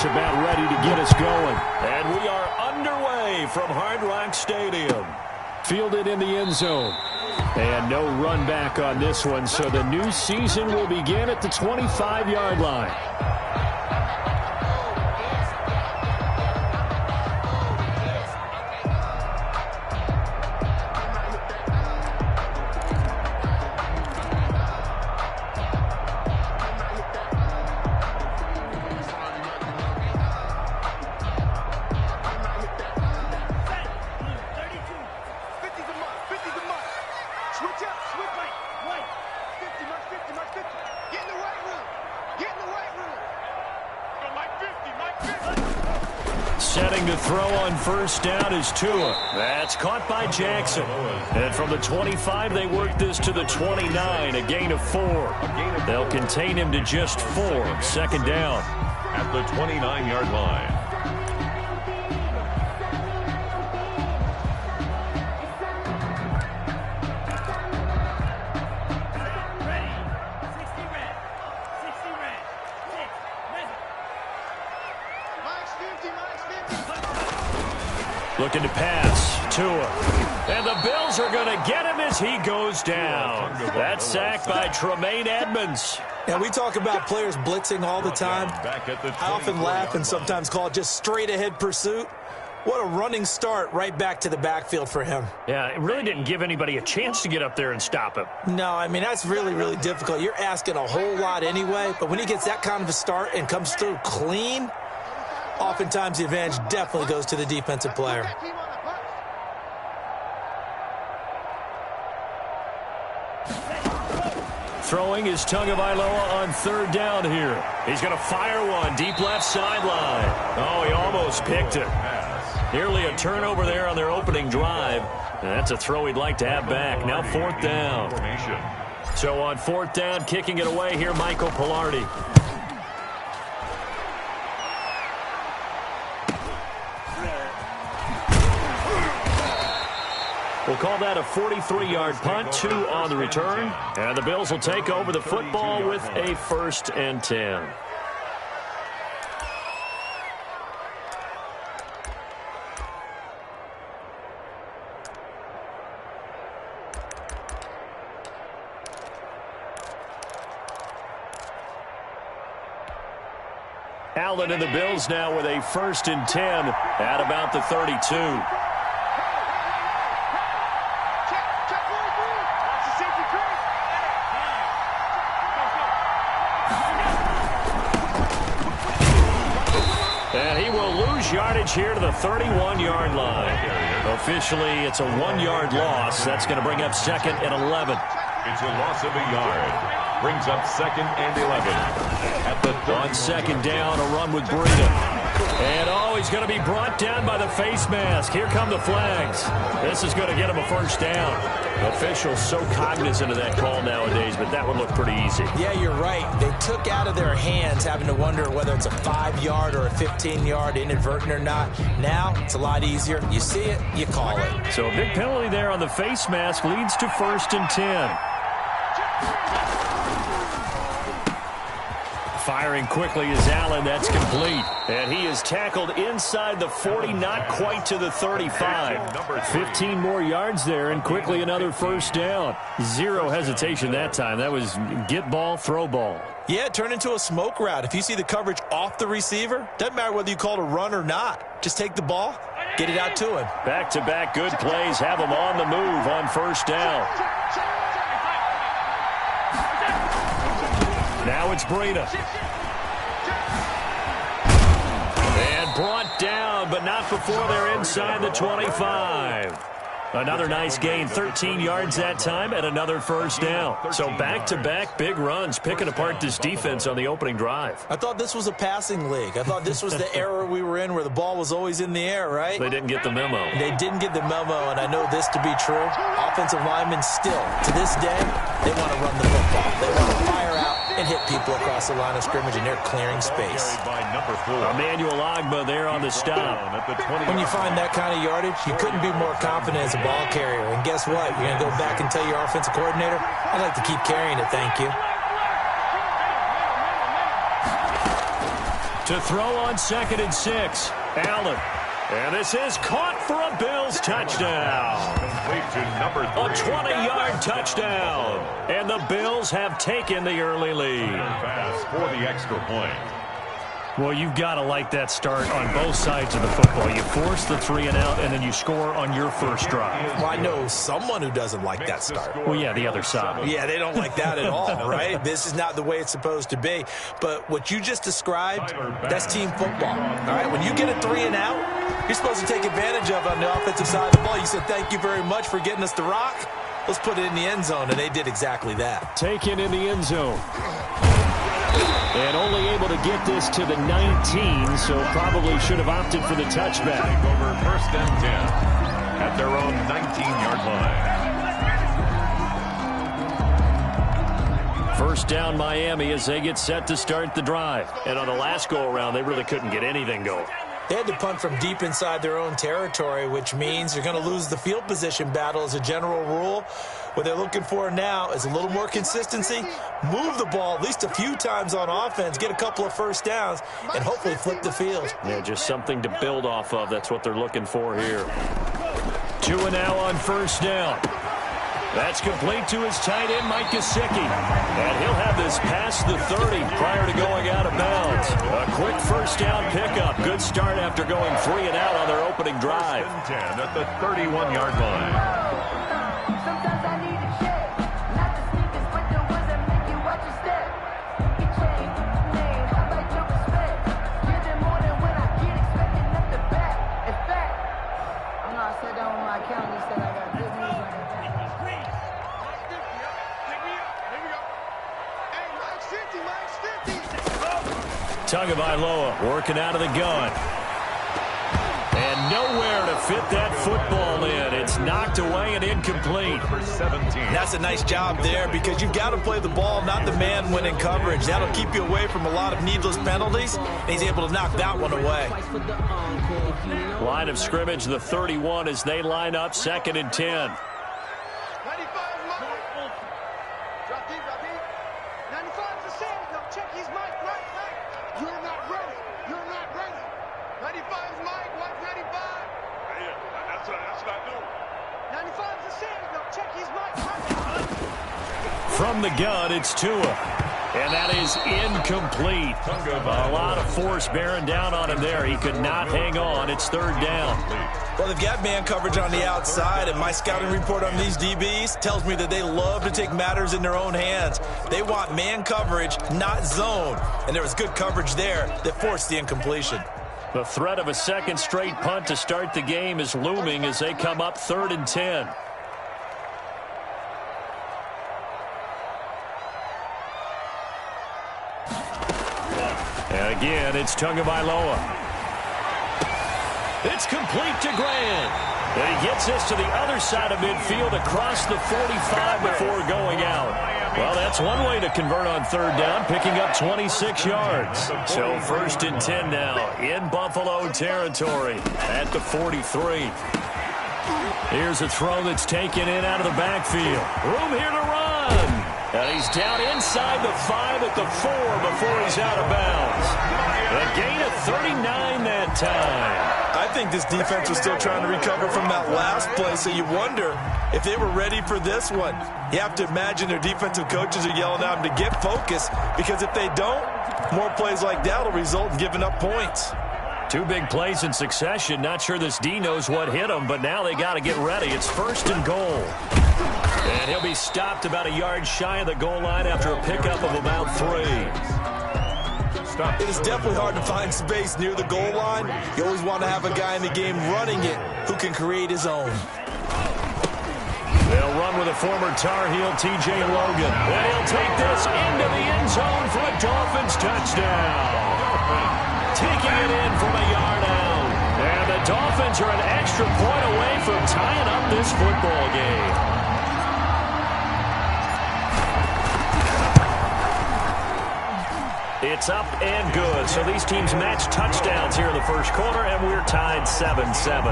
just about ready to get us going. And we are underway from Hard Rock Stadium. Fielded in the end zone. And no run back on this one, so the new season will begin at the 25-yard line. Setting to throw on first down is Tua. That's caught by Jackson. And from the 25, they work this to the 29, a gain of 4. They'll contain him to just 4. Second down. At the 29-yard line. Looking to pass. Tua. And the Bills are going to get him as he goes down. That sack by Tremaine Edmonds. Yeah, we talk about players blitzing all the time. I often laugh and sometimes call it just straight-ahead pursuit. What a running start right back to the backfield for him. Yeah, it really didn't give anybody a chance to get up there and stop him. No, I mean, that's really, really difficult. You're asking a whole lot anyway, but when he gets that kind of a start and comes through clean, oftentimes the advantage definitely goes to the defensive player. Throwing is Tagovailoa on third down here. He's going to fire one deep left sideline. Oh, he almost picked it. Nearly a turnover there on their opening drive. And that's a throw he'd like to have back. Now fourth down. So on fourth down, kicking it away here, Michael Pilardi. We'll call that a 43-yard punt, 2 on the return. And the Bills will take over the football with a 1st and 10. Allen and the Bills now with a 1st and 10 at about the 32. Yardage here to the 31-yard line. Officially, it's a 1-yard loss. That's going to bring up 2nd and 11. It's a loss of a yard. Brings up 2nd and 11. At the on second down, a run with Breida. And, oh, he's going to be brought down by the face mask. Here come the flags. This is going to get him a 1st down. Officials so cognizant of that call nowadays, but that would look pretty easy. Yeah, you're right. They took out of their hands having to wonder whether it's a 5-yard or a 15-yard, inadvertent or not. Now, it's a lot easier. You see it, you call it. So a big penalty there on the face mask leads to 1st and 10. Firing quickly is Allen. That's complete. And he is tackled inside the 40, not quite to the 35. 15 more yards there, and quickly another 1st down. Zero hesitation that time. That was get ball, throw ball. Yeah, it turned into a smoke route. If you see the coverage off the receiver, doesn't matter whether you call it a run or not. Just take the ball, get it out to him. Back-to-back good plays have him on the move on 1st down. Now it's Breida. And brought down, but not before they're inside the 25. Another nice gain, 13 yards that time, and another 1st down. So back-to-back big runs, picking apart this defense on the opening drive. I thought this was a passing league. I thought this was the era we were in where the ball was always in the air, right? They didn't get the memo. They didn't get the memo, and I know this to be true. Offensive linemen still, to this day, they want to run the football. They want to fire out and hit people across the line of scrimmage, and they're clearing space. Emmanuel Ogbah there on the stop. When you find that kind of yardage, you couldn't be more confident as a ball carrier. And guess what? You're going to go back and tell your offensive coordinator, I'd like to keep carrying it, thank you. To throw on 2nd and 6. Allen. And this is caught for a Bills touchdown. Complete to number 3. A 20-yard touchdown. And the Bills have taken the early lead. Pass for the extra point. Well, you've got to like that start on both sides of the football. You force the 3 and out, and then you score on your first drive. Well, I know someone who doesn't like that start. Well, yeah, the other side. Yeah, they don't like that at all, right? This is not the way it's supposed to be. But what you just described, that's team football. All right, when you get a 3 and out, you're supposed to take advantage of it on the offensive side of the ball. You said, thank you very much for getting us the rock. Let's put it in the end zone, and they did exactly that. Taken in the end zone. And only able to get this to the 19, so probably should have opted for the touchback. Take over 1st and 10 at their own 19-yard line. First down Miami as they get set to start the drive. And on the last go-around, they really couldn't get anything going. They had to punt from deep inside their own territory, which means you're going to lose the field position battle as a general rule. What they're looking for now is a little more consistency, move the ball at least a few times on offense, get a couple of first downs, and hopefully flip the field. Yeah, just something to build off of. That's what they're looking for here. 2 and now on first down. That's complete to his tight end, Mike Gesicki. And he'll have this past the 30 prior to going out of bounds. A quick first down pickup. Good start after going 3 and out on their opening drive. 1st and 10 at the 31-yard line. Tagovailoa working out of the gun. And nowhere to fit that football in. It's knocked away and incomplete. Number 17. That's a nice job there because you've got to play the ball, not the man when in coverage. That'll keep you away from a lot of needless penalties, and he's able to knock that one away. Line of scrimmage, the 31 as they line up, 2nd and 10. From the gun, it's Tua. And that is incomplete. A lot of force bearing down on him there. He could not hang on. It's 3rd down. Well, they've got man coverage on the outside, and my scouting report on these DBs tells me that they love to take matters in their own hands. They want man coverage, not zone. And there was good coverage there that forced the incompletion. The threat of a second straight punt to start the game is looming as they come up 3rd and 10. And again, it's Tagovailoa. It's complete to Grant. And he gets this to the other side of midfield across the 45 before going out. Well, that's one way to convert on 3rd down, picking up 26 yards. So 1st and 10 now in Buffalo territory at the 43. Here's a throw that's taken in out of the backfield. Room here to run. And he's down inside the 5 at the 4 before he's out of bounds. A gain of 39 that time. I think this defense was still trying to recover from that last play, so you wonder if they were ready for this one. You have to imagine their defensive coaches are yelling at them to get focused, because if they don't, more plays like that will result in giving up points. 2 big plays in succession. Not sure this D knows what hit him, but now they got to get ready. It's 1st and goal. And he'll be stopped about a yard shy of the goal line after a pickup of about 3. It is definitely hard to find space near the goal line. You always want to have a guy in the game running it who can create his own. They'll run with a former Tar Heel, T.J. Logan. And he'll take this into the end zone for a Dolphins touchdown. Taking it in from a yard out. And the Dolphins are an extra point away from tying up this football game. It's up and good. So these teams match touchdowns here in the first quarter, and we're tied 7-7. 7.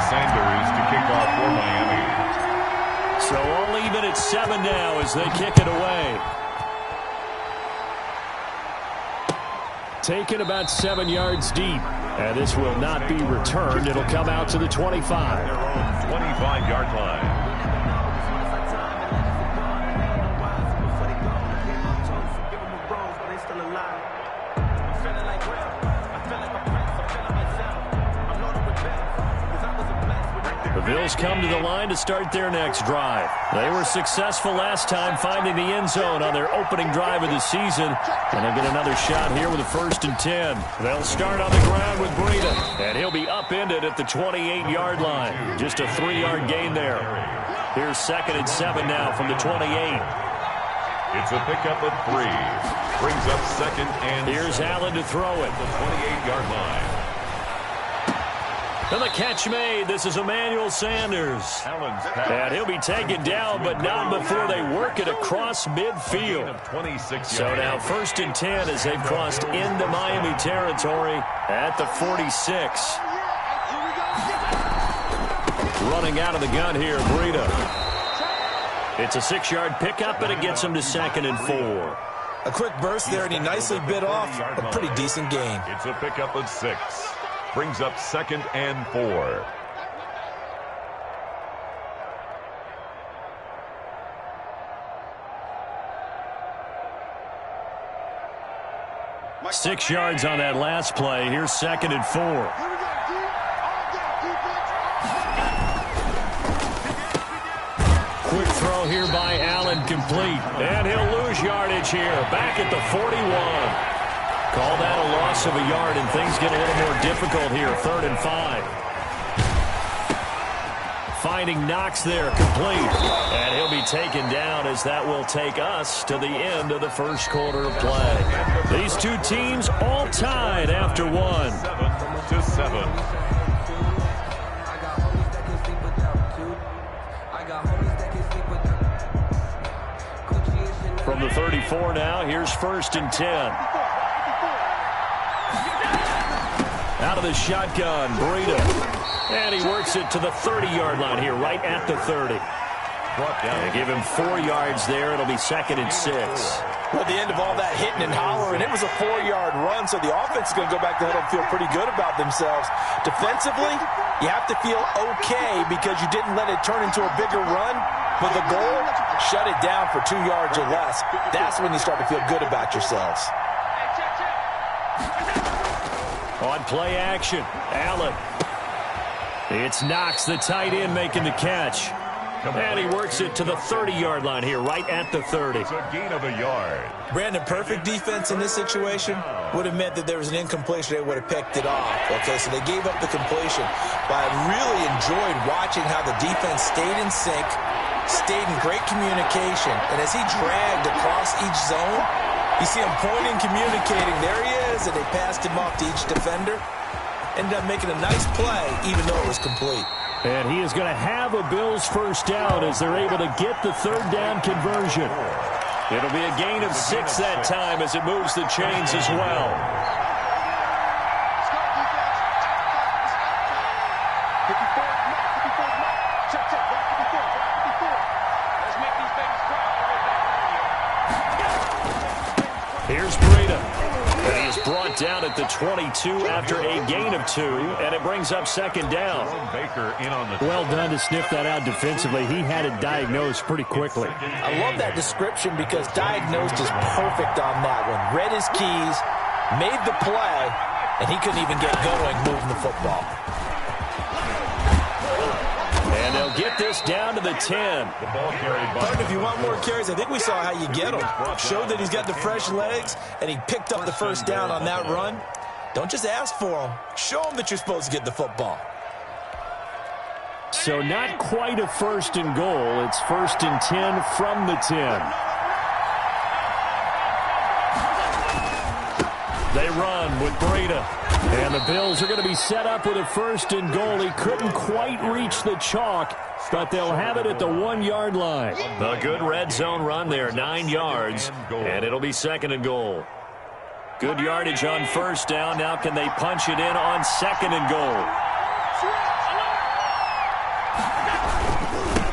Sanders to kick off for Miami. So all even at 7 now as they kick it away. Taken about 7 yards deep. And this will not be returned. It'll come out to the 25. Their own 25-yard line. The Bills come to the line to start their next drive. They were successful last time finding the end zone on their opening drive of the season. And they'll get another shot here with a 1st and 10. They'll start on the ground with Breida. And he'll be upended at the 28-yard line. Just a 3-yard gain there. Here's 2nd and 7 now from the 28. It's a pickup of 3. Brings up 2nd and Here's 7. Allen to throw it. The 28-yard line. And the catch made. This is Emmanuel Sanders. And he'll be taken down, but not before they work it across midfield. So now 1st and 10 as they've crossed into Miami territory at the 46. Running out of the gun here, Breida. It's a 6-yard pickup, and it gets him to 2nd and 4. A quick burst there, and he nicely bit off a pretty decent gain. It's a pickup of 6. Brings up 2nd and 4. Six yards on that last play. Here's 2nd and 4. Quick throw here by Allen, complete. And he'll lose yardage here. Back at the 41. Call that a loss of a yard, and things get a little more difficult here. 3rd and 5. Finding Knox there, complete. And he'll be taken down as that will take us to the end of the 1st quarter of play. These two teams all tied after 1. 7-7. From the 34 now, here's 1st and 10. Out of the shotgun, Breida. And he works it to the 30-yard line here, right at the 30. They give him 4 yards there. It'll be 2nd and 6. Well, at the end of all that hitting and hollering, it was a 4-yard run, so the offense is going to go back to the huddle and feel pretty good about themselves. Defensively, you have to feel okay because you didn't let it turn into a bigger run. But the goal, shut it down for 2 yards or less. That's when you start to feel good about yourselves. On play action, Allen. It's Knox, the tight end, making the catch. And he works it to the 30-yard line here, right at the 30. It's a gain of a yard. Brandon, perfect defense in this situation would have meant that there was an incompletion. They would have picked it off. Okay, so they gave up the completion. But I really enjoyed watching how the defense stayed in sync, stayed in great communication. And as he dragged across each zone, you see him pointing, communicating. There he is, and they passed him off to each defender. Ended up making a nice play, even though it was complete. And he is going to have a Bills 1st down as they're able to get the 3rd down conversion. It'll be a gain of 6 that time as it moves the chains as well. Here's Breida. And he is brought down at the 22 after a gain of 2, and it brings up 2nd down. Well done to sniff that out defensively. He had it diagnosed pretty quickly. I love that description because diagnosed is perfect on that one. Read his keys, made the play, and he couldn't even get going moving the football. And they'll get this down to the 10. But if you want more carries, I think we saw how you get them. Showed that he's got the fresh legs, and he picked up the 1st down on that run. Don't just ask for them. Show them that you're supposed to get the football. So not quite a 1st and goal. It's 1st and 10 from the 10. They run with Breida. And the Bills are going to be set up with a 1st and goal. He couldn't quite reach the chalk, but they'll have it at the 1-yard line. A good red zone run there, 9 yards, and it'll be 2nd and goal. Good yardage on 1st down. Now can they punch it in on 2nd and goal?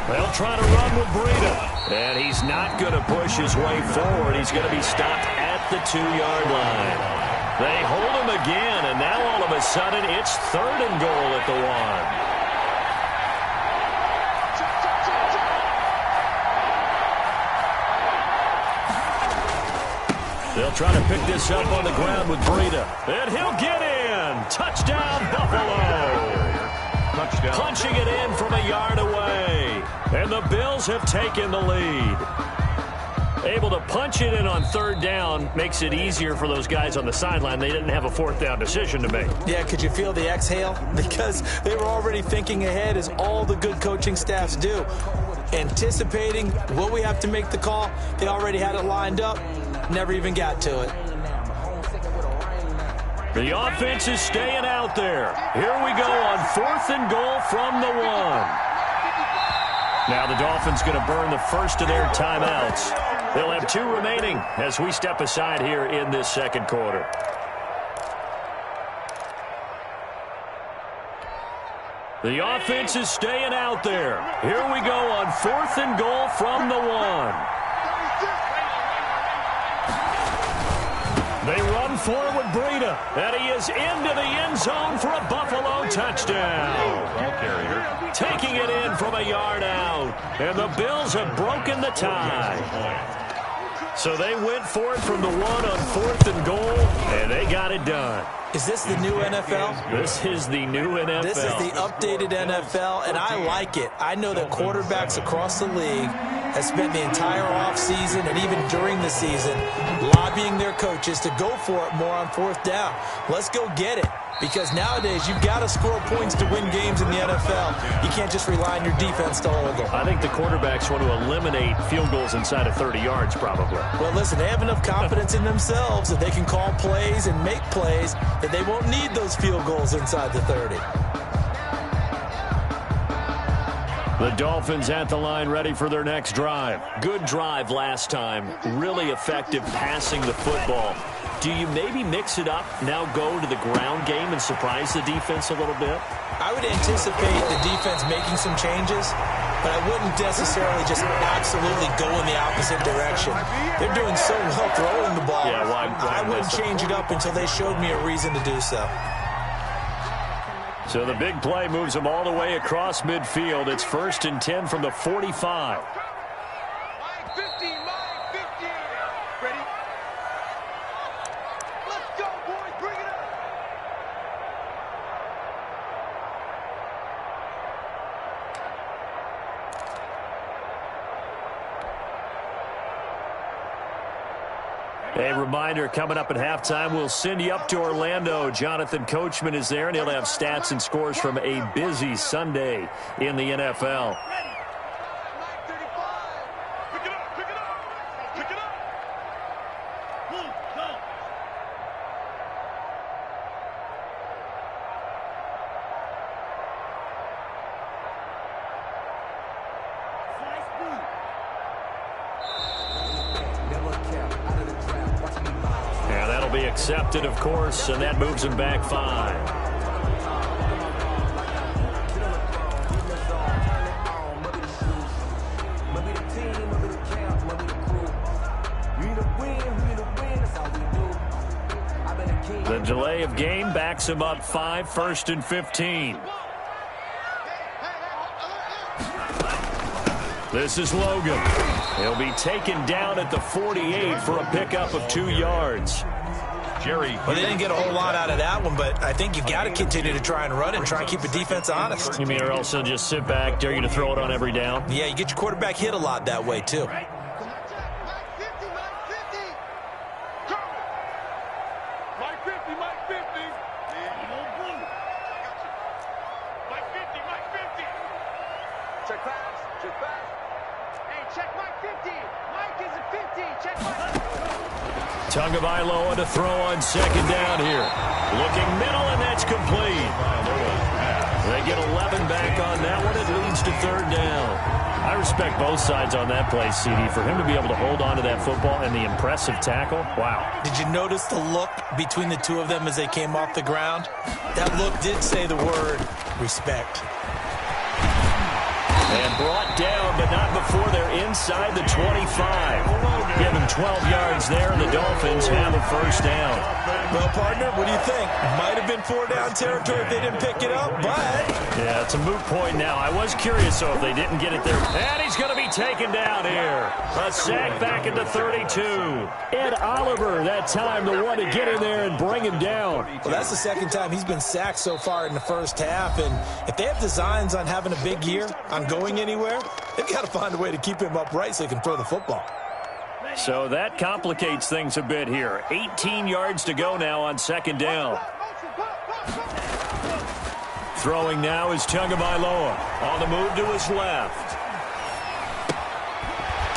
They'll try to run with Breida. And he's not going to push his way forward. He's going to be stopped at the 2-yard line. They hold him again, and now all of a sudden it's 3rd and goal at the 1. They'll try to pick this up on the ground with Breida. And he'll get in. Touchdown, Buffalo. Touchdown. Punching it in from a yard away. And the Bills have taken the lead. Able to punch it in on 3rd down makes it easier for those guys on the sideline. They didn't have a 4th down decision to make. Yeah, could you feel the exhale? Because they were already thinking ahead, as all the good coaching staffs do. Anticipating, will we have to make the call? They already had it lined up. Never even got to it. The offense is staying out there. Here we go on 4th and goal from the 1. Now the Dolphins going to burn the first of their timeouts. They'll have 2 remaining as we step aside here in this 2nd quarter. The offense is staying out there. Here we go on 4th and goal from the 1. They run forward with Breida, and he is into the end zone for a Buffalo touchdown. Taking it in from a yard out, and the Bills have broken the tie. So they went for it from the 1 on 4th and goal, and they got it done. Is this the new NFL? This is the new NFL. This is the updated NFL, and I like it. I know that quarterbacks across the league have spent the entire offseason and even during the season lobbying their coaches to go for it more on 4th down. Let's go get it. Because nowadays, you've got to score points to win games in the NFL. You can't just rely on your defense to hold them. I think the quarterbacks want to eliminate field goals inside of 30 yards, probably. Well, listen, they have enough confidence in themselves that they can call plays and make plays that they won't need those field goals inside the 30. The Dolphins at the line, ready for their next drive. Good drive last time. Really effective passing the football. Do you maybe mix it up, now go to the ground game and surprise the defense a little bit? I would anticipate the defense making some changes, but I wouldn't necessarily just absolutely go in the opposite direction. They're doing so well throwing the ball. Yeah, I wouldn't change it up until they showed me a reason to do so. So the big play moves them all the way across midfield. It's 1st and 10 from the 45. A reminder, coming up at halftime, we'll send you up to Orlando. Jonathan Coachman is there, and he'll have stats and scores from a busy Sunday in the NFL. Accepted, of course, and that moves him back 5. The delay of game backs him up 5, 1st and 15. This is Logan. He'll be taken down at the 48 for a pickup of 2 yards. Well, they didn't get a whole lot out of that one, but I think you've got to continue to try and run and try and keep the defense honest. You mean, or else they'll just sit back, dare you to throw it on every down? Yeah, you get your quarterback hit a lot that way, too. Tagovailoa to throw on 2nd down here. Looking middle, and that's complete. They get 11 back on that one. It leads to 3rd down. I respect both sides on that play, CD. For him to be able to hold on to that football and the impressive tackle, wow. Did you notice the look between the two of them as they came off the ground? That look did say the word respect. And brought down, but not before they're inside the 25. Give them 12 yards there, and the Dolphins have a first down. Well, partner, what do you think? Might have been 4-down territory if they didn't pick it up, but... Yeah, it's a moot point now. I was curious, though, if they didn't get it there. And he's going to be taken down here. A sack back into 32. Ed Oliver, that time, the one to get in there and bring him down. Well, that's the second time he's been sacked so far in the first half, and if they have designs on having a big year, on going anywhere, they've got to find a way to keep him upright so he can throw the football. So that complicates things a bit here. 18 yards to go now on second down. Throwing now is Tagovailoa. On the move to his left.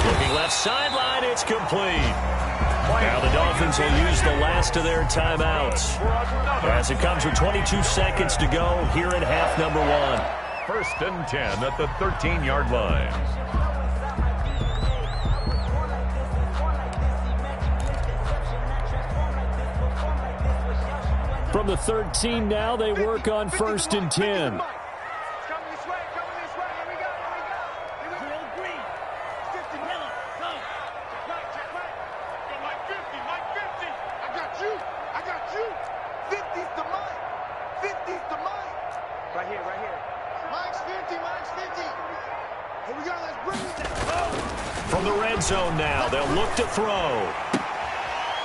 Looking left sideline, it's complete. Now the Dolphins will use the last of their timeouts as it comes with 22 seconds to go here at half number 1. First and 10 at the 13-yard line. From the 13 now, they work on first and 10. From the red zone now, they'll look to throw.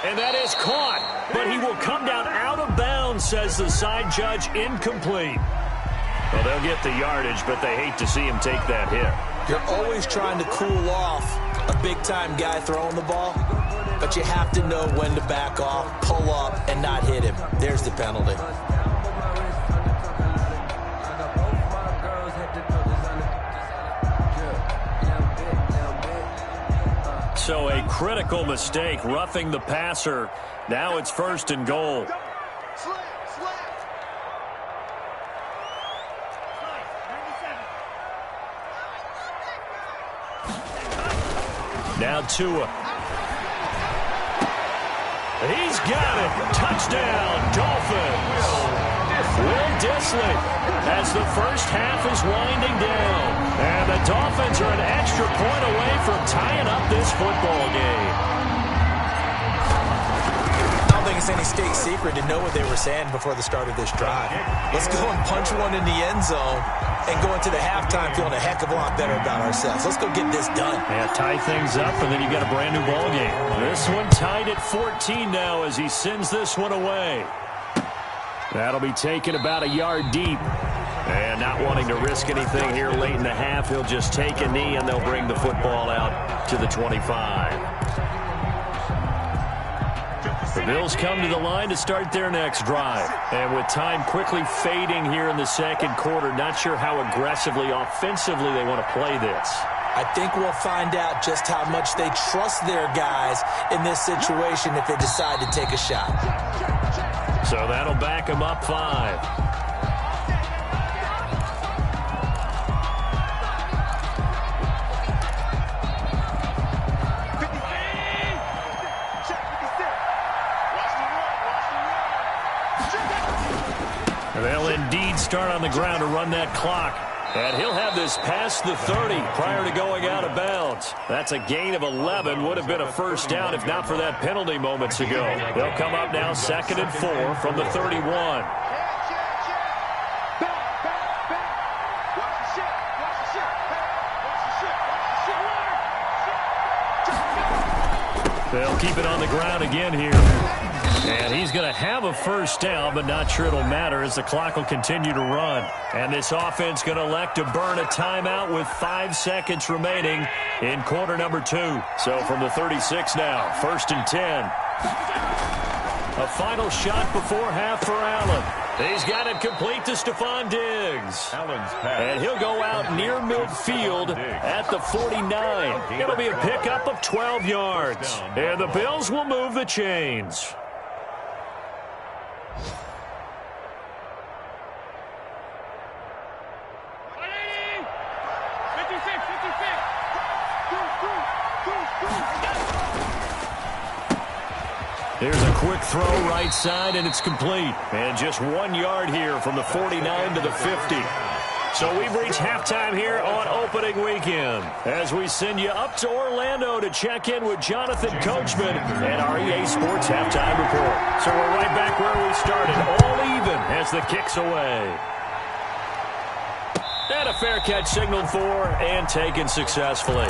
And that is caught, but he will come down out of bounds, says the side judge, incomplete. Well, they'll get the yardage, but they hate to see him take that hit. You're always trying to cool off a big-time guy throwing the ball, but you have to know when to back off, pull up, and not hit him. There's the penalty. So a critical mistake, roughing the passer. Now it's first and goal. Now Tua. He's got it. Touchdown, Dolphins. Will Dissly as the first half is winding down. And the Dolphins are an extra point away from tying up this football game. I don't think it's any state secret to know what they were saying before the start of this drive. Let's go and punch one in the end zone and go into the halftime feeling a heck of a lot better about ourselves. Let's go get this done. Yeah, tie things up, and then you've got a brand new ball game. This one tied at 14 now as he sends this one away. That'll be taken about a yard deep. And not wanting to risk anything here late in the half, he'll just take a knee, and they'll bring the football out to the 25. The Bills come to the line to start their next drive. And with time quickly fading here in the second quarter, not sure how aggressively, offensively they want to play this. I think we'll find out just how much they trust their guys in this situation if they decide to take a shot. So that'll back them up 5. They'll indeed start on the ground to run that clock. And he'll have this past the 30 prior to going out of bounds. That's a gain of 11. Would have been a first down if not for that penalty moments ago. They'll come up now 2nd and 4 from the 31. They'll keep it on the ground again here. And he's going to have a first down, but not sure it'll matter as the clock will continue to run. And this offense going to elect to burn a timeout with 5 seconds remaining in quarter number 2. So from the 36 now, 1st and 10. A final shot before half for Allen. He's got it complete to Stephon Diggs. And he'll go out near midfield at the 49. It'll be a pickup of 12 yards. And the Bills will move the chains. There's a quick throw right side, and it's complete. And just 1 yard here from the 49 to the 50. So we've reached halftime here on opening weekend as we send you up to Orlando to check in with Jonathan Coachman and our EA Sports Halftime Report. So we're right back where we started, all even as the kick's away. And a fair catch signaled for and taken successfully.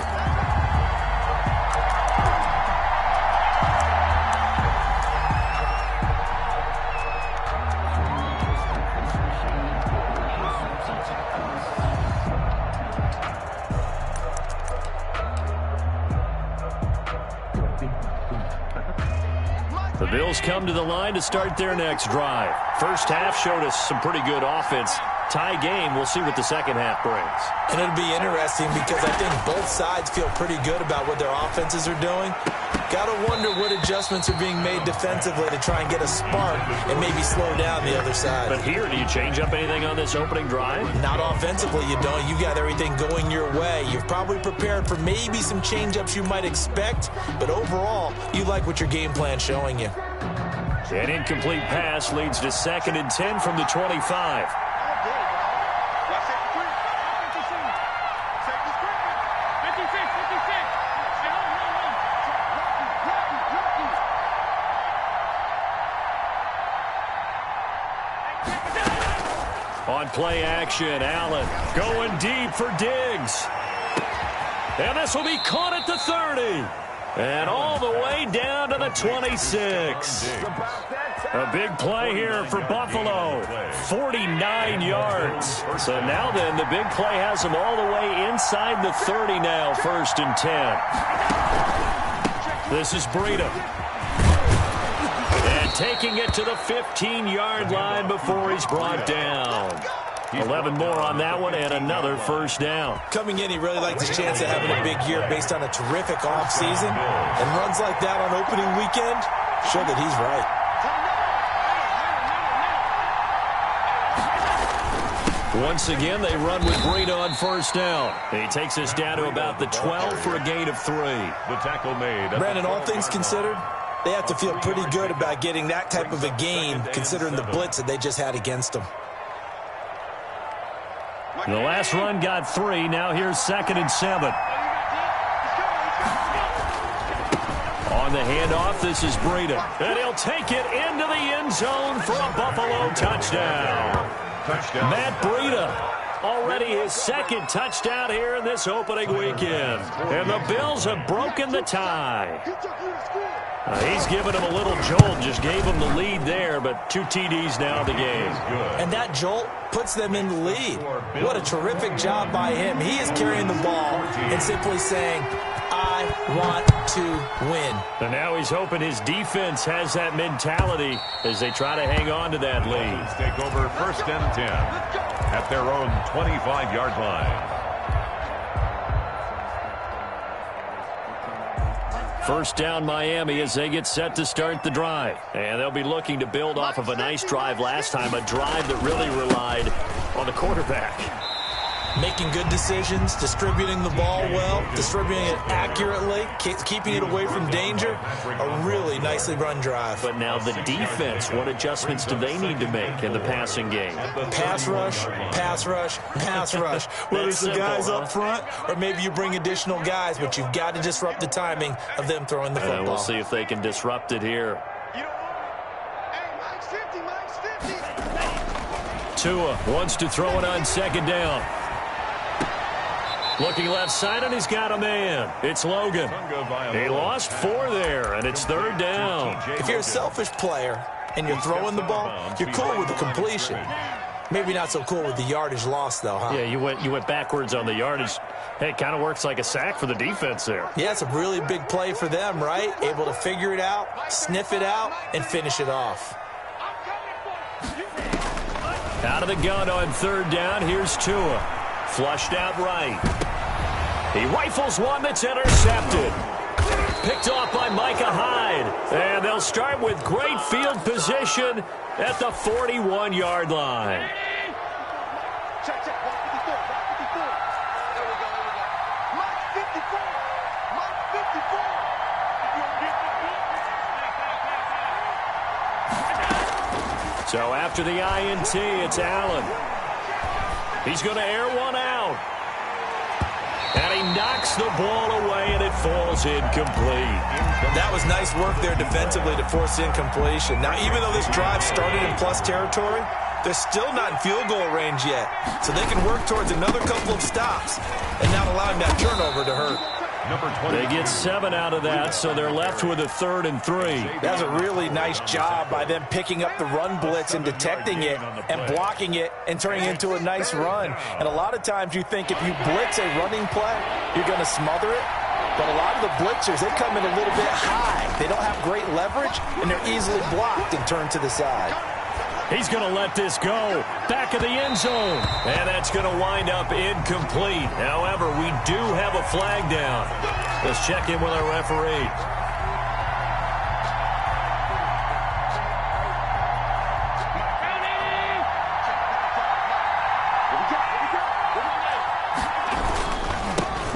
The Bills come to the line to start their next drive. First half showed us some pretty good offense. Tie game, we'll see what the second half brings. And it'll be interesting because I think both sides feel pretty good about what their offenses are doing. Got to wonder what adjustments are being made defensively to try and get a spark and maybe slow down the other side. But here, do you change up anything on this opening drive? Not offensively, you don't. You got everything going your way. You've probably prepared for maybe some change-ups you might expect, but overall, you like what your game plan's showing you. An incomplete pass leads to 2nd and 10 from the 25. On play action, Allen going deep for Diggs. And this will be caught at the 30. And all the way down to the 26. A big play here for Buffalo. 49 yards. So now then, the big play has them all the way inside the 30 now, 1st and 10. This is Breida. And taking it to the 15-yard line before he's brought down. 11 more on that one and another first down. Coming in, he really liked his chance of having a big year based on a terrific offseason. And runs like that on opening weekend show that he's right. Once again, they run with Breida on first down. He takes us down to about the 12 for a gain of 3. The tackle made. Brandon, all things considered, they have to feel pretty good about getting that type of a gain considering the blitz that they just had against them. The last run got 3. Now here's 2nd and 7. On the handoff, this is Breida. And he'll take it into the end zone for a Buffalo touchdown. Matt Breida, already his 2nd touchdown here in this opening weekend. And the Bills have broken the tie. He's given him a little jolt, just gave him the lead there, but 2 TDs now in the game. And that jolt puts them in the lead. What a terrific job by him. He is carrying the ball and simply saying, I want to win. And now he's hoping his defense has that mentality as they try to hang on to that lead. Take over 1st and 10 at their own 25-yard line. First down Miami as they get set to start the drive. And they'll be looking to build off of a nice drive last time, a drive that really relied on the quarterback. Making good decisions, distributing the ball well, distributing it accurately, keeping it away from danger. A really nicely run drive. But now the defense, what adjustments do they need to make in the passing game? Pass rush, pass rush, pass rush. Whether it's the guys up front or maybe you bring additional guys, but you've got to disrupt the timing of them throwing the football. And we'll see if they can disrupt it here. Tua wants to throw it on 2nd down. Looking left side, and he's got a man. It's Logan. He lost 4 there, and it's 3rd down. If you're a selfish player and you're throwing the ball, you're cool with the completion. Maybe not so cool with the yardage loss, though, huh? Yeah, you went backwards on the yardage. Hey, it kind of works like a sack for the defense there. Yeah, it's a really big play for them, right? Able to figure it out, sniff it out, and finish it off. Out of the gun on 3rd down, here's Tua. Flushed out right. He rifles one that's intercepted. Picked off by Micah Hyde. And they'll start with great field position at the 41-yard line. So after the INT, it's Allen. He's going to air one out. And he knocks the ball away, and it falls incomplete. That was nice work there defensively to force incompletion. Now, even though this drive started in plus territory, they're still not in field goal range yet. So they can work towards another couple of stops and not allowing that turnover to hurt. They get 7 out of that, so they're left with a 3rd and 3. That's a really nice job by them picking up the run blitz and detecting it and blocking it and turning it into a nice run. And a lot of times you think if you blitz a running play, you're going to smother it. But a lot of the blitzers, they come in a little bit high. They don't have great leverage, and they're easily blocked and turned to the side. He's going to let this go. Back of the end zone. And that's going to wind up incomplete. However, we do have a flag down. Let's check in with our referee.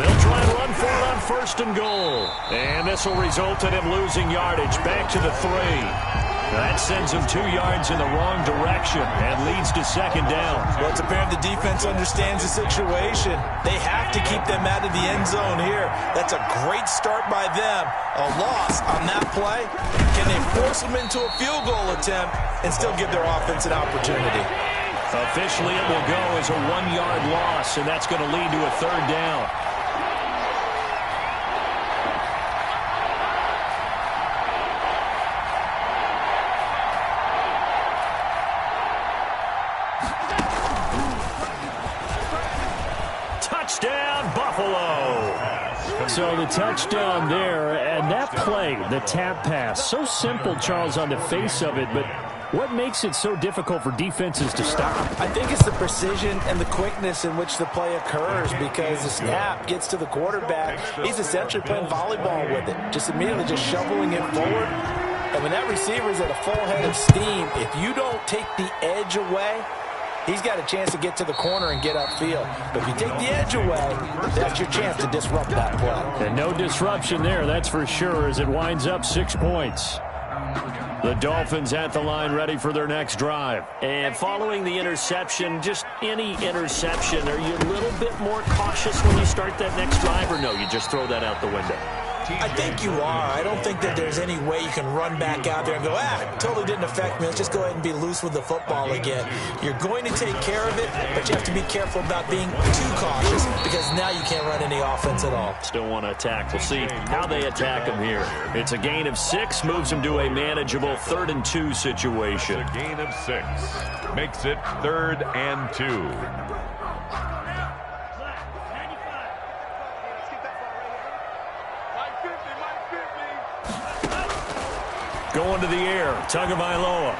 They'll try and run for it on 1st and goal. And this will result in him losing yardage. Back to the 3. That sends him 2 yards in the wrong direction and leads to 2nd down. Well, it's apparent the defense understands the situation. They have to keep them out of the end zone here. That's a great start by them. A loss on that play. Can they force them into a field goal attempt and still give their offense an opportunity? Officially, it will go as a 1-yard loss, and that's going to lead to a 3rd down. Touchdown, Buffalo. So the touchdown there, and that play, the tap pass, so simple, Charles, on the face of it, but what makes it so difficult for defenses to stop? I think it's the precision and the quickness in which the play occurs, because the snap gets to the quarterback. He's essentially playing volleyball with it, just immediately just shoveling it forward. And when that receiver's at a full head of steam, if you don't take the edge away, he's got a chance to get to the corner and get upfield. But if you take the edge away, that's your chance to disrupt that play. And no disruption there, that's for sure, as it winds up 6 points. The Dolphins at the line, ready for their next drive. And following the interception, just any interception, are you a little bit more cautious when you start that next drive, or no, you just throw that out the window? I think you are. I don't think that there's any way you can run back out there and go, totally didn't affect me. Let's just go ahead and be loose with the football again. You're going to take care of it, but you have to be careful about being too cautious, because now you can't run any offense at all. Still want to attack. We'll see how they attack him here. It's a gain of 6, moves him to a manageable 3rd and 2 situation. It's a gain of 6. Makes it 3rd and 2. Going to the air, Tagovailoa.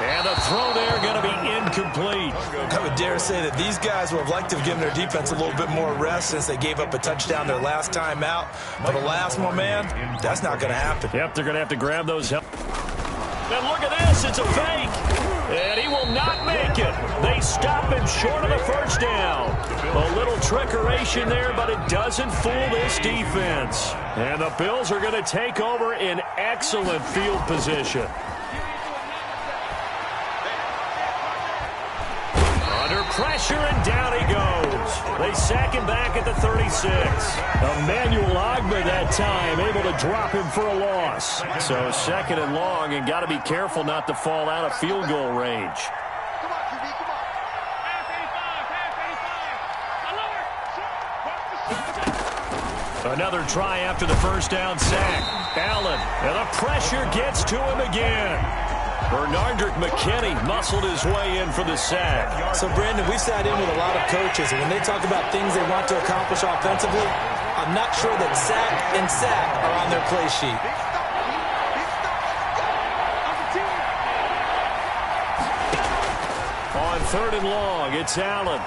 And the throw there going to be incomplete. I would dare say that these guys would have liked to have given their defense a little bit more rest since they gave up a touchdown their last time out. But alas, my man, that's not going to happen. Yep, they're going to have to grab those. And look at this, it's a fake. And he will not make it. They stop him short of the 1st down. A little trickeration there, but it doesn't fool this defense. And the Bills are going to take over in excellent field position. Under pressure, and down he goes. They sack him back at the 36. Emmanuel Ogbah that time, able to drop him for a loss. So 2nd and long, and got to be careful not to fall out of field goal range. Another try after the 1st down sack. Allen, and the pressure gets to him again. Bernardrick McKinney muscled his way in for the sack. So, Brandon, we sat in with a lot of coaches, and when they talk about things they want to accomplish offensively, I'm not sure that sack and sack are on their play sheet. On 3rd and long, it's Allen.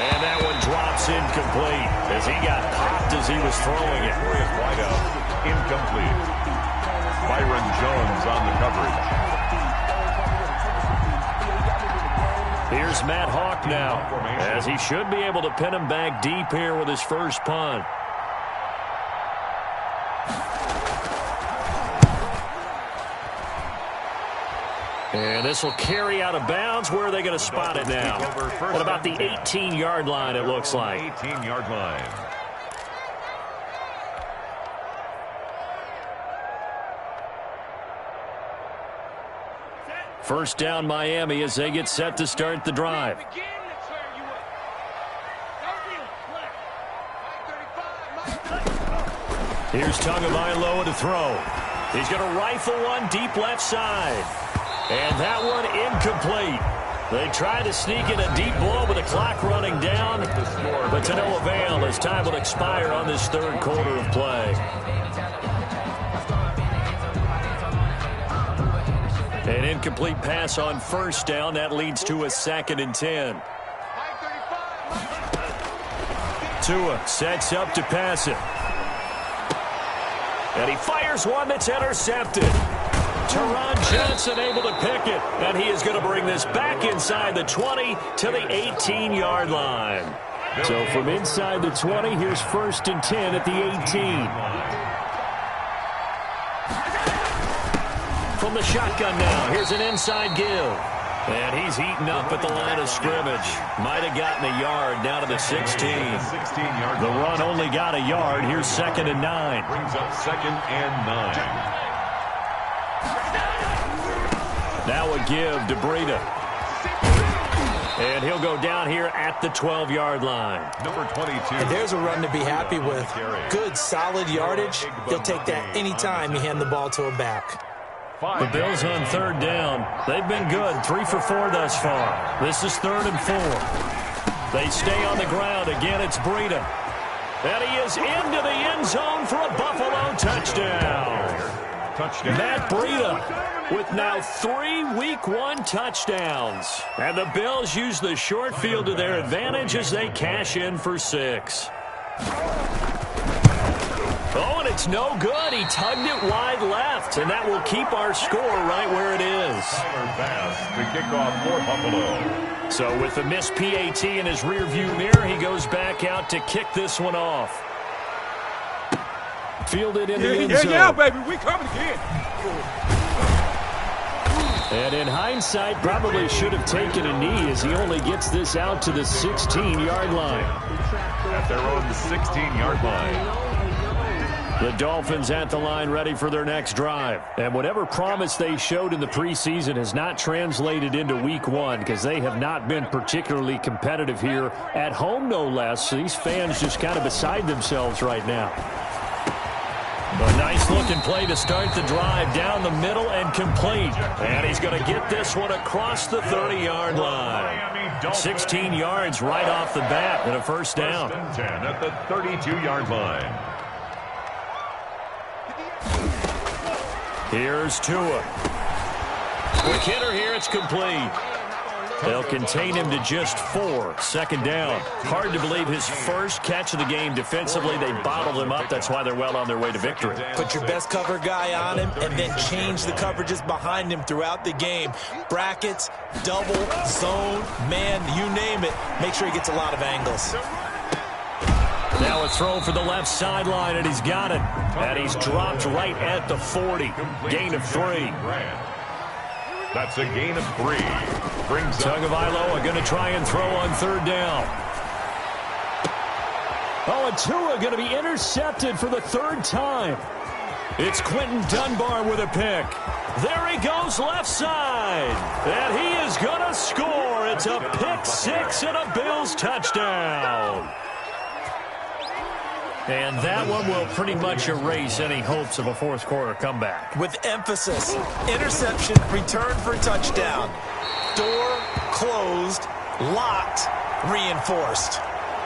And that one drops incomplete as he got popped as he was throwing it. Wide out. Incomplete. Byron Jones on the coverage. Here's Matt Hawk now, as he should be able to pin him back deep here with his first punt. And this will carry out of bounds. Where are they going to spot it now? At about the 18-yard line, it looks like. 18-yard line. First down, Miami, as they get set to start the drive. Here's Tagovailoa to throw. He's going to rifle one deep left side. And that one incomplete. They try to sneak in a deep ball with the clock running down, but to no avail as time will expire on this third quarter of play. An incomplete pass on first down. That leads to a 2nd and 10. Tua sets up to pass it. And he fires one that's intercepted. Teron Johnson able to pick it. And he is going to bring this back inside the 20 to the 18-yard line. So from inside the 20, here's 1st and 10 at the 18. From the shotgun now, here's an inside give. And he's eaten up at the line of scrimmage. Might have gotten a yard down to the 16. The run only got a yard. Here's 2nd and 9. Brings up 2nd and 9. Now a give to Breida. And he'll go down here at the 12-yard line. Number 22. And there's a run to be happy with. Good, solid yardage. He'll take that anytime you hand the ball to a back. The Bills on 3rd down. They've been good, 3 for 4 thus far. This is 3rd and 4. They stay on the ground. Again, it's Breida. And he is into the end zone for a Buffalo touchdown. Matt Breida with now 3 Week 1 touchdowns. And the Bills use the short field to their advantage as they cash in for 6. Oh, and it's no good. He tugged it wide left, and that will keep our score right where it is. Tyler Bass to kick off for Buffalo. So with the missed PAT in his rearview mirror, he goes back out to kick this one off. Fielded in the end zone. Yeah, baby, we coming again. And in hindsight, probably should have taken a knee as he only gets this out to the 16-yard line. At their own 16-yard line. The Dolphins at the line ready for their next drive. And whatever promise they showed in the preseason has not translated into Week 1 because they have not been particularly competitive here at home, no less. So these fans just kind of beside themselves right now. A nice-looking play to start the drive down the middle and complete. And he's going to get this one across the 30-yard line. 16 yards right off the bat and a first down. 10 at the 32-yard line. Here's Tua. Quick hitter here, it's complete. They'll contain him to just 4. 2nd down. Hard to believe his first catch of the game defensively. They bottled him up. That's why they're well on their way to victory. Put your best cover guy on him and then change the coverages behind him throughout the game. Brackets, double, zone, man, you name it. Make sure he gets a lot of angles. Now a throw for the left sideline, and he's got it. And he's dropped right at the 40. Gain of 3. That's a gain of 3. Brings Tagovailoa going to try and throw on 3rd down. Oh, and Tua going to be intercepted for the 3rd time. It's Quentin Dunbar with a pick. There he goes left side. And he is going to score. It's a pick 6 and a Bills touchdown. And that one will pretty much erase any hopes of a 4th quarter comeback. With emphasis, interception, return for touchdown. Door closed, locked, reinforced.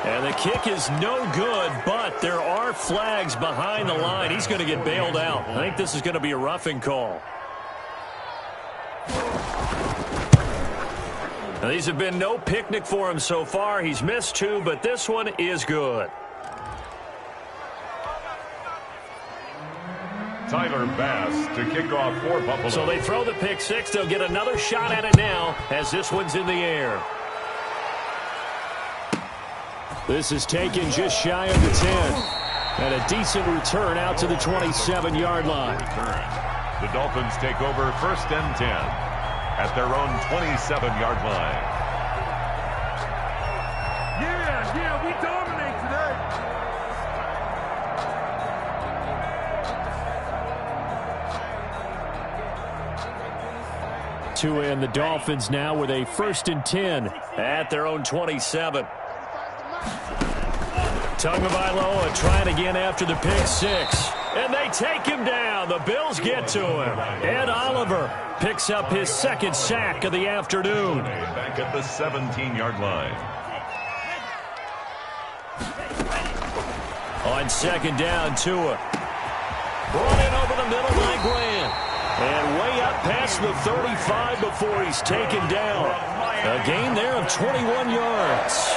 And the kick is no good, but there are flags behind the line. He's going to get bailed out. I think this is going to be a roughing call. Now, these have been no picnic for him so far. He's missed 2, but this one is good. Tyler Bass to kick off for Buffalo. So they throw the pick 6. They'll get another shot at it now as this one's in the air. This is taken just shy of the 10. And a decent return out to the 27-yard line. The Dolphins take over 1st and 10. at their own 27-yard line. Yeah, we dominate today. To end the Dolphins now with a 1st and 10 at their own 27. Tagovailoa trying again after the pick six. And they take him down. The Bills get to him. Ed Oliver picks up his 2nd sack of the afternoon. Back at the 17-yard line. On 2nd down, Tua. Brought in over the middle by Grant. And way up past the 35 before he's taken down. A gain there of 21 yards.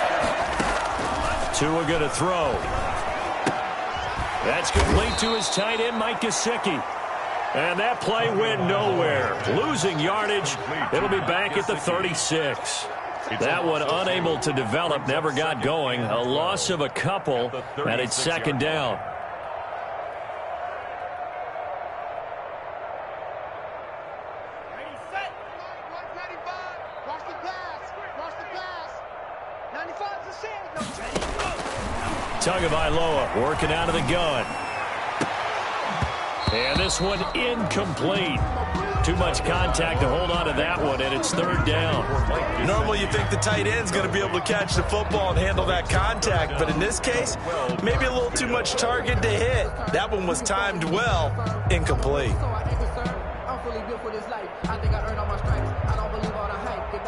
Tua going to throw. That's complete to his tight end, Mike Gesicki. And that play went nowhere. Losing yardage. It'll be back at the 36. That one unable to develop, never got going. A loss of a couple, and it's 2nd down. Tagovailoa working out of the gun. And this one incomplete. Too much contact to hold on to that one, and it's 3rd down. Normally you think the tight end's going to be able to catch the football and handle that contact, but in this case, maybe a little too much target to hit. That one was timed well, incomplete.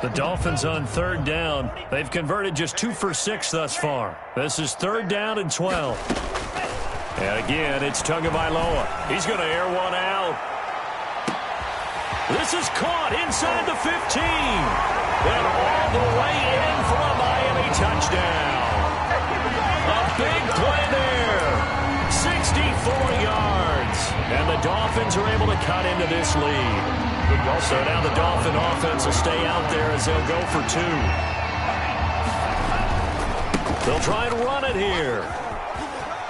The Dolphins on 3rd down. They've converted just 2 for 6 thus far. This is 3rd down and 12. And again, it's Tagovailoa. He's going to air one out. This is caught inside the 15. And all the way in for a Miami touchdown. A big play there. 64 yards. And the Dolphins are able to cut into this lead. So now the Dolphin offense will stay out there as they'll go for 2. They'll try and run it here.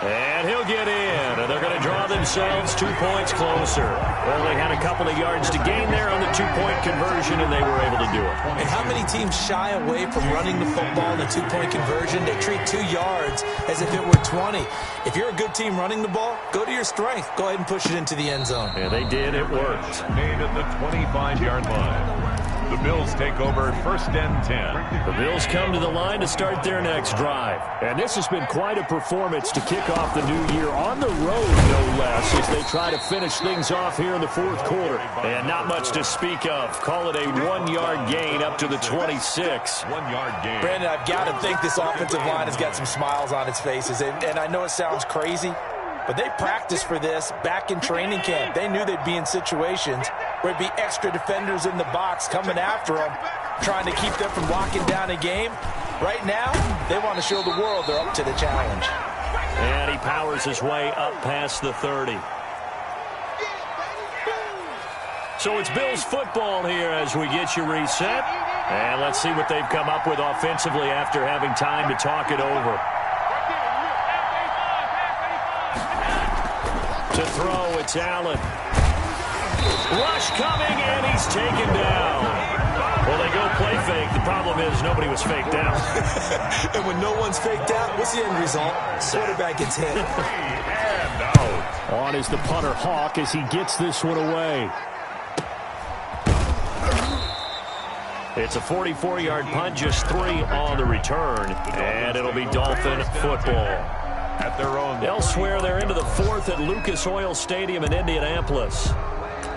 And he'll get in. And they're going to draw themselves 2 points closer. Well, they had a couple of yards to gain there on the 2-point conversion, and they were able to do it. And how many teams shy away from running the football in the 2-point conversion? They treat 2 yards as if it were 20. If you're a good team running the ball, go to your strength. Go ahead and push it into the end zone. Yeah, they did. It worked. Made at the 25-yard line. The Bills take over 1st and 10. The Bills come to the line to start their next drive. And this has been quite a performance to kick off the new year on the road, no less, as they try to finish things off here in the 4th quarter. And not much to speak of. Call it a 1-yard gain up to the 26. 1-yard gain. Brandon, I've got to think this offensive line has got some smiles on its faces. And I know it sounds crazy, but they practiced for this back in training camp. They knew they'd be in situations where it'd be extra defenders in the box coming after them, trying to keep them from locking down a game. Right now, they want to show the world they're up to the challenge. And he powers his way up past the 30. So it's Bills football here as we get you reset. And let's see what they've come up with offensively after having time to talk it over. To throw, it's Allen. Rush coming, and he's taken down. Well, they go play fake. The problem is nobody was faked out. And when no one's faked out, what's the end result? Quarterback gets hit. And out. On is the punter, Hawk, as he gets this one away. It's a 44-yard punt, just 3 on the return, and it'll be Dolphin football. At their own. Elsewhere, they're into the 4th at Lucas Oil Stadium in Indianapolis.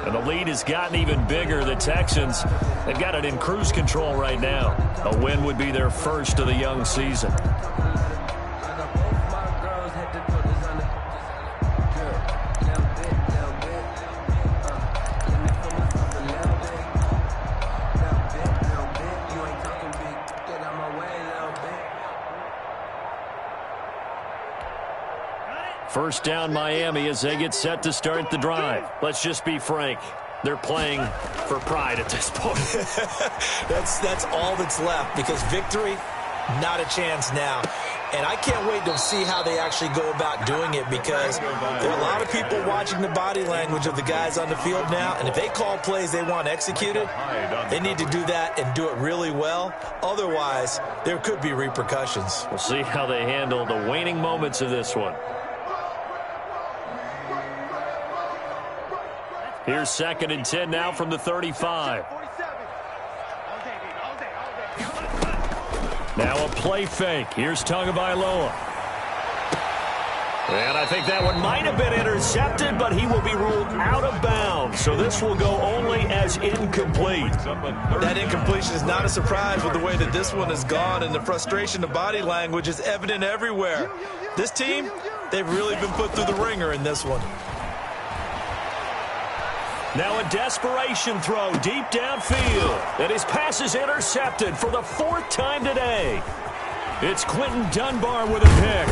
And the lead has gotten even bigger. The Texans, they've got it in cruise control right now. A win would be their first of the young season. First down, Miami, as they get set to start the drive. Let's just be frank. They're playing for pride at this point. That's all that's left, because victory, Not a chance now. And I can't wait to see how they actually go about doing it, because there are a lot of people watching the body language of the guys on the field now, and if they call plays they want executed, they need to do that and do it really well. Otherwise, there could be repercussions. We'll see how they handle the waning moments of this one. Here's 2nd and 10 now from the 35. Now a play fake. Here's Tagovailoa. And I think that one might have been intercepted, but he will be ruled out of bounds. So this will go only as incomplete. That incompletion is not a surprise with the way that this one has gone, and the frustration of body language is evident everywhere. This team, they've really been put through the ringer in this one. Now a desperation throw deep downfield. And his pass is intercepted for the 4th time today. It's Quentin Dunbar with a pick.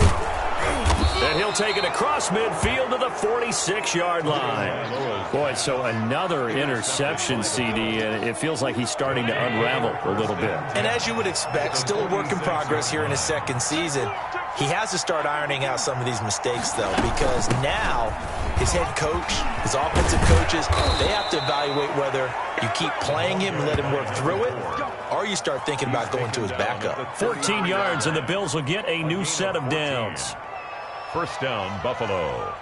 And he'll take it across midfield to the 46-yard line. Boy, so another interception, CD, and it feels like he's starting to unravel a little bit. And as you would expect, still a work in progress here in his 2nd season. He has to start ironing out some of these mistakes, though, because now his head coach, his offensive coaches, they have to evaluate whether you keep playing him and let him work through it, or you start thinking about going to his backup. 14 yards, and the Bills will get a new set of downs. 1st down, Buffalo.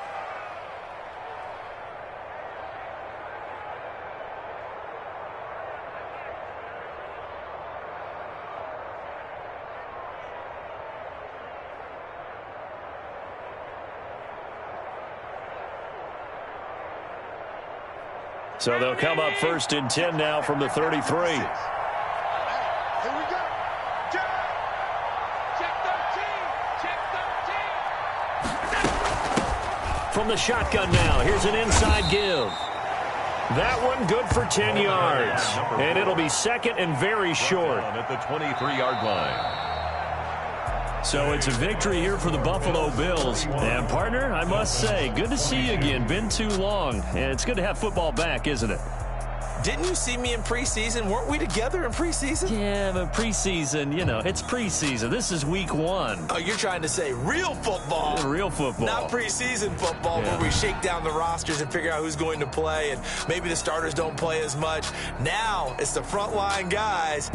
So they'll come up 1st and 10 now from the 33. Here we go. Check 13. Check 13. From the shotgun now, here's an inside give. That one good for 10 yards. And it'll be 2nd and very short. At the 23-yard line. So it's a victory here for the Buffalo Bills. And, partner, I must say, good to see you again. Been too long. And it's good to have football back, isn't it? Didn't you see me in preseason? Weren't we together in preseason? Yeah, but preseason, you know, it's preseason. This is week 1. Oh, you're trying to say real football. Real football. Not preseason football, where we shake down the rosters and figure out who's going to play, and maybe the starters don't play as much. Now it's the frontline guys